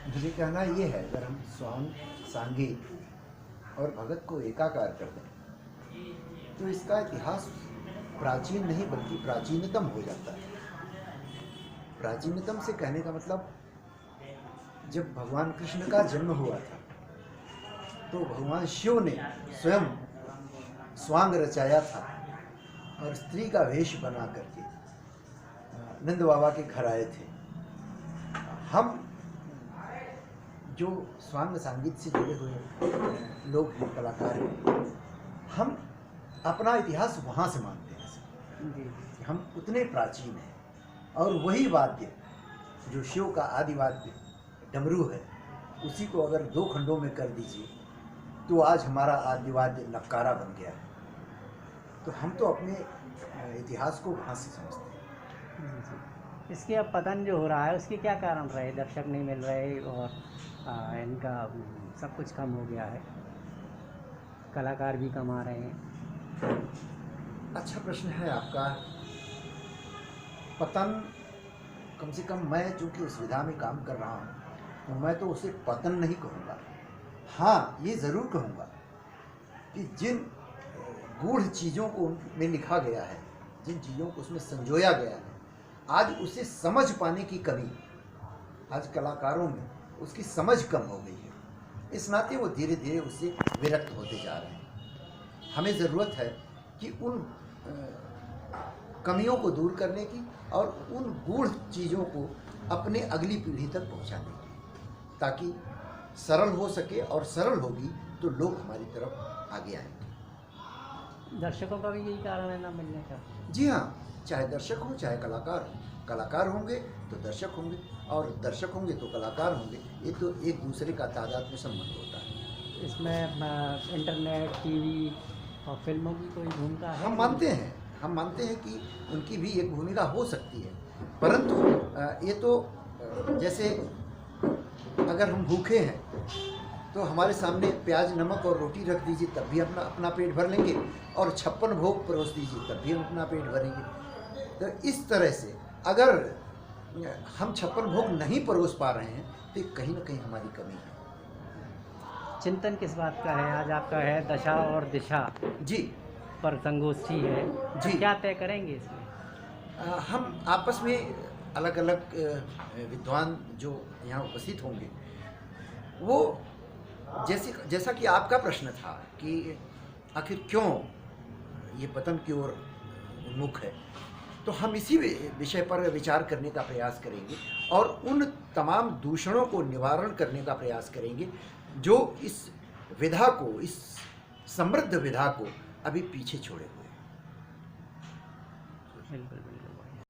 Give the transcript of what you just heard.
मुझे कहना ये है, अगर हम स्वांग, सांगीत और भगत को एकाकार कर दें तो इसका इतिहास प्राचीन नहीं बल्कि प्राचीनतम हो जाता है। प्राचीनतम से कहने का मतलब, जब भगवान कृष्ण का जन्म हुआ था तो भगवान शिव ने स्वयं स्वांग रचाया था और स्त्री का वेश बना करके नंद बाबा के घर आए थे। हम जो स्वांग संगीत से जुड़े हुए लोग हैं, कलाकार हैं, हम अपना इतिहास वहाँ से मानते हैं कि हम उतने प्राचीन हैं। और वही वाद्य जो शिव का आदि वाद्य डमरू है, उसी को अगर दो खंडों में कर दीजिए तो आज हमारा आदि वाद्य नक्कारा बन गया है। तो हम तो अपने इतिहास को वहाँ से समझते हैं। इसके अब पतन जो हो रहा है उसके क्या कारण रहे? दर्शक नहीं मिल रहे और इनका सब कुछ कम हो गया है, कलाकार भी कम आ रहे हैं। अच्छा प्रश्न है आपका। पतन, कम से कम मैं चूँकि उस विधा में काम कर रहा हूँ तो मैं तो उसे पतन नहीं कहूँगा। हाँ, ये ज़रूर कहूँगा कि जिन गूढ़ चीज़ों को उनमें लिखा गया है, जिन चीज़ों को उसमें संजोया गया है, आज उसे समझ पाने की कमी, आज कलाकारों में उसकी समझ कम हो गई है। इस नाते वो धीरे धीरे उससे विरक्त होते जा रहे हैं। हमें ज़रूरत है कि उन कमियों को दूर करने की और उन गूढ़ चीज़ों को अपने अगली पीढ़ी तक पहुंचाने की, ताकि सरल हो सके, और सरल होगी तो लोग हमारी तरफ आगे आएंगे। दर्शकों का भी यही कारण है ना मिलने का? जी हाँ, चाहे दर्शक हो चाहे कलाकार हो, कलाकार होंगे तो दर्शक होंगे और दर्शक होंगे तो कलाकार होंगे। ये तो एक दूसरे का तादाद में संबंध होता है। इसमें इंटरनेट, टीवी और फिल्मों की कोई भूमिका है? हम मानते हैं कि उनकी भी एक भूमिका हो सकती है, परंतु ये तो जैसे अगर हम भूखे हैं तो हमारे सामने प्याज, नमक और रोटी रख दीजिए तब भी अपना पेट भर लेंगे, और 56 भोग परोस दीजिए तब भी हम अपना पेट भरेंगे। तो इस तरह से अगर हम 56 भोग नहीं परोस पा रहे हैं तो कहीं ना कहीं हमारी कमी है। चिंतन किस बात का है? आज आपका है दशा और दिशा जी पर संगोष्ठी है जी। तो क्या तय करेंगे इसमें? हम आपस में अलग अलग विद्वान जो यहाँ उपस्थित होंगे, वो जैसा कि आपका प्रश्न था कि आखिर क्यों ये पतन की ओर उन्मुख है, तो हम इसी विषय पर विचार करने का प्रयास करेंगे और उन तमाम दूषणों को निवारण करने का प्रयास करेंगे जो इस विधा को, इस समृद्ध विधा को अभी पीछे छोड़े हुए हैं। बिल्कुल बिल्कुल।